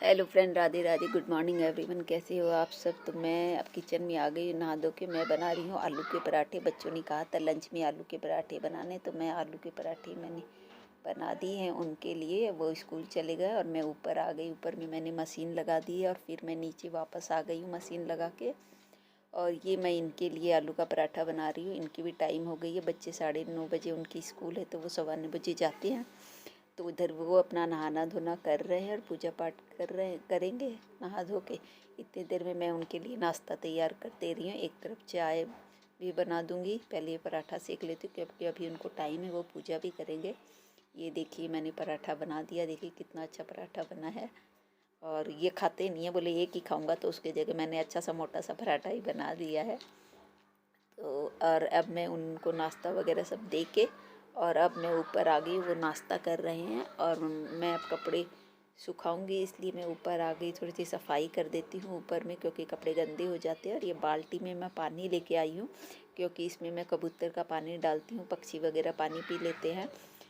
Hello friend, Radhe Radhe. Good morning everyone. कैसे हो आप सब? तो मैं अब किचन में आ गई नहा धो के। मैं बना रही हूँ आलू के पराठे। बच्चों ने कहा था लंच में आलू के पराठे बनाने, तो मैं आलू के पराठे मैंने बना दिए हैं उनके लिए। वो स्कूल चले गए और मैं ऊपर आ गई। ऊपर में मैंने मशीन लगा दी है और फिर मैं नीचे वापस आ गई हूँ मशीन लगा के। और ये मैं इनके लिए आलू का पराठा बना रही हूँ। इनकी भी टाइम हो गई है। बच्चे 9:30 बजे उनकी स्कूल है, तो वो 9:15 बजे जाते हैं। तो उधर वो अपना नहाना धोना कर रहे हैं और पूजा पाठ करेंगे नहा धो के। इतनी देर में मैं उनके लिए नाश्ता तैयार कर दे रही हूँ। एक तरफ चाय भी बना दूँगी। पहले ये पराठा सेक लेती हूँ क्योंकि अभी उनको टाइम है, वो पूजा भी करेंगे। ये देखिए मैंने पराठा बना दिया। देखिए कितना अच्छा पराठा बना है। और ये खाते नहीं है, बोले एक ही खाऊंगा, तो उसके जगह मैंने अच्छा सा मोटा सा पराठा ही बना दिया है। तो और अब मैं उनको नाश्ता वगैरह सब दे के और अब मैं ऊपर आ गई। वो नाश्ता कर रहे हैं और मैं अब कपड़े सुखाऊंगी, इसलिए मैं ऊपर आ गई। थोड़ी सी सफाई कर देती हूँ ऊपर में, क्योंकि कपड़े गंदे हो जाते हैं। और ये बाल्टी में मैं पानी लेके आई हूँ, क्योंकि इसमें मैं कबूतर का पानी डालती हूँ। पक्षी वगैरह पानी पी लेते हैं।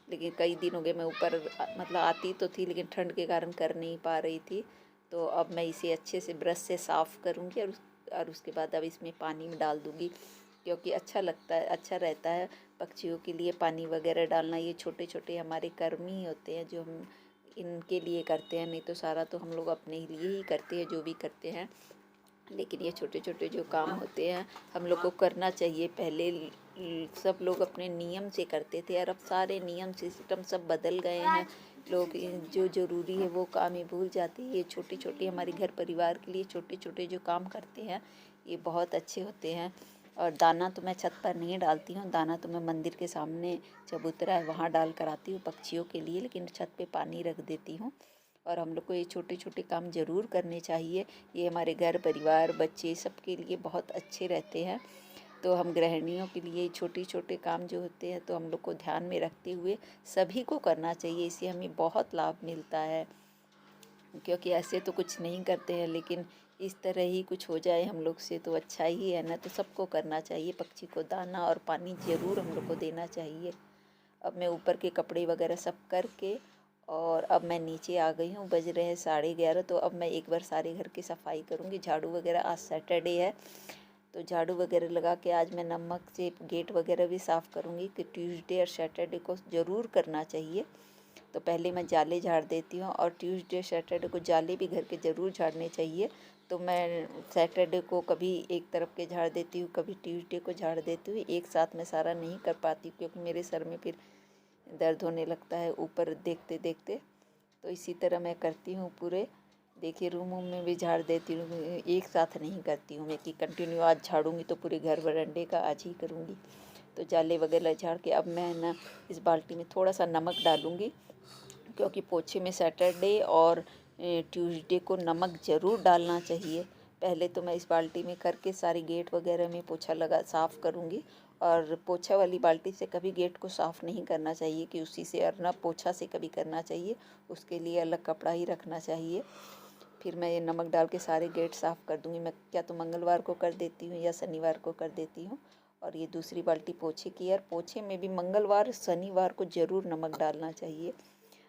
लेकिन कई दिन हो गए मैं ऊपर मतलब आती तो थी, लेकिन ठंड के कारण कर नहीं पा रही थी। तो अब मैं इसे अच्छे से ब्रश से साफ़ करूँगी और उसके बाद अब इसमें पानी में डाल दूँगी, क्योंकि अच्छा लगता है, अच्छा रहता है पक्षियों के लिए पानी वगैरह डालना। ये छोटे छोटे हमारे कर्म ही होते हैं जो हम इनके लिए करते हैं। नहीं तो सारा तो हम लोग अपने लिए ही करते हैं जो भी करते हैं। लेकिन ये छोटे छोटे जो काम होते हैं हम लोग को करना चाहिए। पहले सब लोग अपने नियम से करते थे और अब सारे नियम सिस्टम सब बदल गए हैं। लोग जो ज़रूरी है वो काम ही भूल जाते हैं। ये छोटे छोटे हमारे घर परिवार के लिए छोटे छोटे जो काम करते हैं ये बहुत अच्छे होते हैं। और दाना तो मैं छत पर नहीं डालती हूँ। दाना तो मैं मंदिर के सामने चबूतरा है वहाँ डाल कर आती हूँ पक्षियों के लिए, लेकिन छत पे पानी रख देती हूँ। और हम लोग को ये छोटे छोटे काम ज़रूर करने चाहिए। ये हमारे घर परिवार बच्चे सब के लिए बहुत अच्छे रहते हैं। तो हम गृहिणियों के लिए छोटे छोटे काम जो होते हैं तो हम लोग को ध्यान में रखते हुए सभी को करना चाहिए। इससे हमें बहुत लाभ मिलता है, क्योंकि ऐसे तो कुछ नहीं करते हैं, लेकिन इस तरह ही कुछ हो जाए हम लोग से तो अच्छा ही है ना। तो सबको करना चाहिए। पक्षी को दाना और पानी ज़रूर हम लोग को देना चाहिए। अब मैं ऊपर के कपड़े वगैरह सब करके और अब मैं नीचे आ गई हूँ। बज रहे हैं 11:30। तो अब मैं एक बार सारे घर की सफाई करूँगी, झाड़ू वगैरह। आज सैटरडे है तो झाड़ू वगैरह लगा के आज मैं नमक से गेट वगैरह भी साफ़ करूँगी, कि ट्यूसडे और सैटरडे को ज़रूर करना चाहिए। तो पहले मैं जाले झाड़ देती हूँ और ट्यूसडे सैटरडे को जाले भी घर के ज़रूर झाड़ने चाहिए। तो मैं सैटरडे को कभी एक तरफ के झाड़ देती हूँ, कभी ट्यूसडे को झाड़ देती हूँ। एक साथ में सारा नहीं कर पाती क्योंकि मेरे सर में फिर दर्द होने लगता है ऊपर देखते देखते। तो इसी तरह मैं करती हूँ पूरे। देखिए रूम में भी झाड़ देती हूँ, एक साथ नहीं करती हूँ मैं कि कंटिन्यू आज झाड़ूंगी तो पूरे घर बरांडे का आज ही करूँगी। तो जाले वगैरह झाड़ के अब मैं ना इस बाल्टी में थोड़ा सा नमक डालूँगी, क्योंकि पोछे में सैटरडे और ट्यूसडे को नमक ज़रूर डालना चाहिए। पहले तो मैं इस बाल्टी में करके सारी गेट वगैरह में पोछा लगा साफ़ करूँगी। और पोछा वाली बाल्टी से कभी गेट को साफ़ नहीं करना चाहिए कि उसी से, और ना पोछा से कभी करना चाहिए, उसके लिए अलग कपड़ा ही रखना चाहिए। फिर मैं ये नमक डाल के सारे गेट साफ़ कर दूँगी। मैं क्या तो मंगलवार को कर देती हूँ या शनिवार को कर देती हूँ। और ये दूसरी बाल्टी पोछे की है। पोछे में भी मंगलवार शनिवार को ज़रूर नमक डालना चाहिए।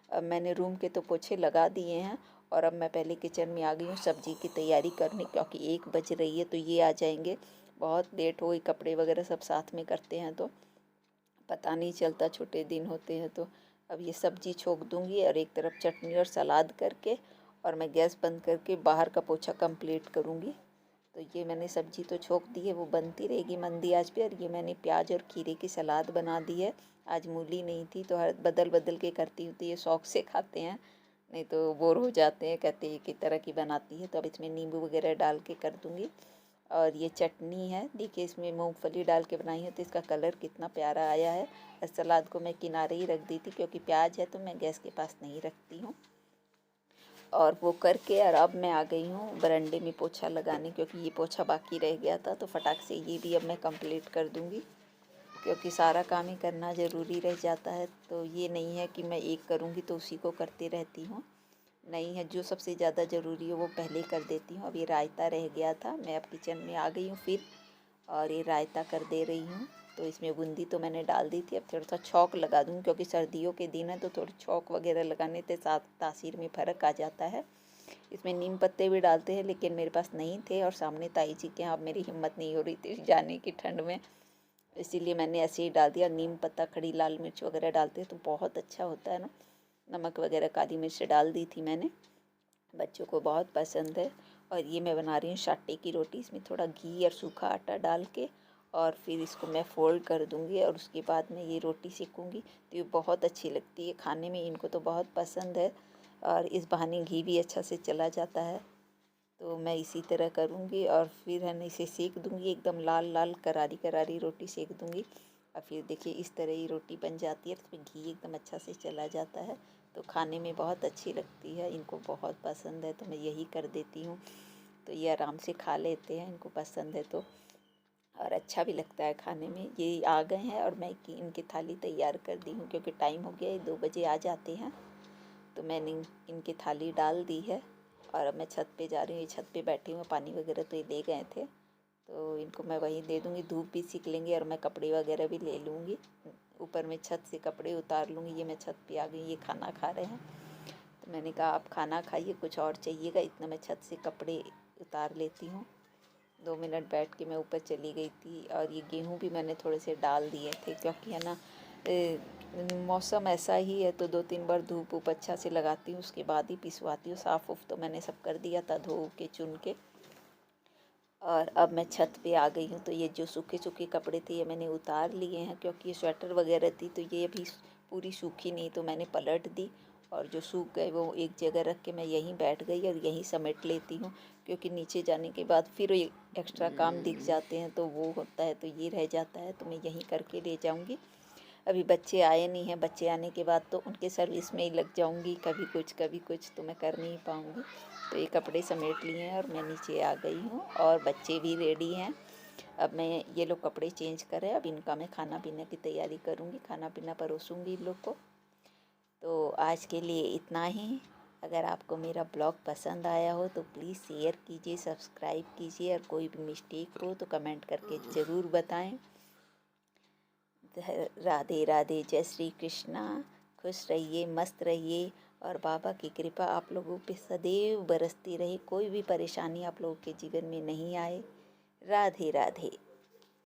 अब मैंने रूम के तो पोछे लगा दिए हैं और अब मैं पहले किचन में आ गई हूँ सब्ज़ी की तैयारी करने, क्योंकि 1 बज रही है तो ये आ जाएंगे। बहुत लेट हो गई, कपड़े वगैरह सब साथ में करते हैं तो पता नहीं चलता, छोटे दिन होते हैं। तो अब ये सब्ज़ी छोंक दूँगी और एक तरफ चटनी और सलाद करके और मैं गैस बंद करके बाहर का पोछा कंप्लीट करूँगी। तो ये मैंने सब्ज़ी तो छोंक दी है, वो बनती रहेगी मंदी आंच पे। और ये मैंने प्याज और खीरे की सलाद बना दी है। आज मूली नहीं थी तो हर बदल बदल के करती हूँ, तो ये शौक से खाते हैं, नहीं तो बोर हो जाते हैं, कहते हैं कि तरह की बनाती है। तो अब इसमें नींबू वगैरह डाल के कर दूँगी। और ये चटनी है, देखिए इसमें मूंगफली डाल के बनाई है तो इसका कलर कितना प्यारा आया है। इस सलाद को मैं किनारे ही रख दी थी, क्योंकि प्याज है तो मैं गैस के पास नहीं रखती हूँ। और वो करके और अब मैं आ गई हूँ बरांडे में पोछा लगाने, क्योंकि ये पोछा बाकी रह गया था। तो फटाक से ये भी अब मैं कंप्लीट कर दूँगी, क्योंकि सारा काम ही करना ज़रूरी रह जाता है। तो ये नहीं है कि मैं एक करूँगी तो उसी को करते रहती हूँ, नहीं है। जो सबसे ज़्यादा ज़रूरी है वो पहले कर देती हूँ। अब ये रायता रह गया था, मैं अब किचन में आ गई हूँ फिर, और ये रायता कर दे रही हूँ। तो इसमें बूंदी तो मैंने डाल दी थी, अब थोड़ा सा छौंक लगा दूँ, क्योंकि सर्दियों के दिन है तो थोड़ी छौंक वगैरह लगाने से तासीर में फ़र्क आ जाता है। इसमें नीम पत्ते भी डालते हैं, लेकिन मेरे पास नहीं थे और सामने ताई जी के यहाँ अब मेरी हिम्मत नहीं हो रही थी जाने की ठंड में, इसीलिए मैंने ऐसे ही डाल दिया। नीम पत्ता, खड़ी लाल मिर्च वगैरह डालते हैं तो बहुत अच्छा होता है ना। नमक वगैरह, काली मिर्च डाल दी थी मैंने, बच्चों को बहुत पसंद है। और ये मैं बना रही हूँ शाटे की रोटी, इसमें थोड़ा घी और सूखा आटा डाल के, और फिर इसको मैं फ़ोल्ड कर दूँगी और उसके बाद मैं ये रोटी सेकूँगी। तो ये बहुत अच्छी लगती है खाने में, इनको तो बहुत पसंद है और इस बहाने घी भी अच्छा से चला जाता है। तो मैं इसी तरह करूँगी और फिर है ना इसे सेक दूँगी, एकदम लाल लाल करारी करारी रोटी सेक दूँगी। और फिर देखिए इस तरह ही रोटी बन जाती है, इसमें घी एकदम अच्छा से चला जाता है, तो खाने में बहुत अच्छी लगती है। इनको बहुत पसंद है तो मैं यही कर देती हूँ, तो ये आराम से खा लेते हैं, इनको पसंद है तो। और अच्छा भी लगता है खाने में। ये आ गए हैं और मैं इनकी थाली तैयार कर दी हूँ, क्योंकि टाइम हो गया है, 2 बजे आ जाते हैं। तो मैंने इनकी थाली डाल दी है और अब मैं छत पे जा रही हूँ। ये छत पे बैठी हूँ, पानी वगैरह तो ये ले गए थे, तो इनको मैं वहीं दे दूँगी। धूप भी सीख लेंगे और मैं कपड़े वगैरह भी ले लूँगी, ऊपर में छत से कपड़े उतार लूँगी। ये मैं छत पे आ गई, ये खाना खा रहे हैं, तो मैंने कहा आप खाना खाइए, कुछ और चाहिएगा, इतना मैं छत से कपड़े उतार लेती हूँ। 2 मिनट बैठ के मैं ऊपर चली गई थी। और ये गेहूँ भी मैंने थोड़े से डाल दिए थे, क्योंकि है ना मौसम ऐसा ही है, तो 2-3 बार धूप ऊप अच्छा से लगाती हूँ, उसके बाद ही पिसवाती हूँ। साफ़ उफ तो मैंने सब कर दिया था, धो के चुन के। और अब मैं छत पे आ गई हूँ, तो ये जो सूखे सूखे कपड़े थे ये मैंने उतार लिए हैं, क्योंकि ये स्वेटर वगैरह थी तो ये अभी पूरी सूखी नहीं, तो मैंने पलट दी। और जो सूख गए वो एक जगह रख के मैं यहीं बैठ गई और यहीं समेट लेती हूँ, क्योंकि नीचे जाने के बाद फिर ये एक्स्ट्रा काम दिख जाते हैं तो वो होता है, तो ये रह जाता है, तो मैं यहीं करके ले जाऊँगी। अभी बच्चे आए नहीं हैं, बच्चे आने के बाद तो उनके सर्विस में ही लग जाऊंगी, कभी कुछ तो मैं कर नहीं पाऊंगी। तो ये कपड़े समेट लिए हैं और मैं नीचे आ गई हूँ और बच्चे भी रेडी हैं। अब मैं ये लोग कपड़े चेंज करें, अब इनका मैं खाना पीने की तैयारी करूँगी, खाना पीना परोसूँगी इन लोग को। तो आज के लिए इतना ही। अगर आपको मेरा ब्लॉग पसंद आया हो तो प्लीज़ शेयर कीजिए, सब्सक्राइब कीजिए, और कोई भी मिस्टेक हो तो कमेंट करके ज़रूर बताएं। राधे राधे, जय श्री कृष्णा। खुश रहिए, मस्त रहिए, और बाबा की कृपा आप लोगों पे सदैव बरसती रहे, कोई भी परेशानी आप लोगों के जीवन में नहीं आए। राधे राधे।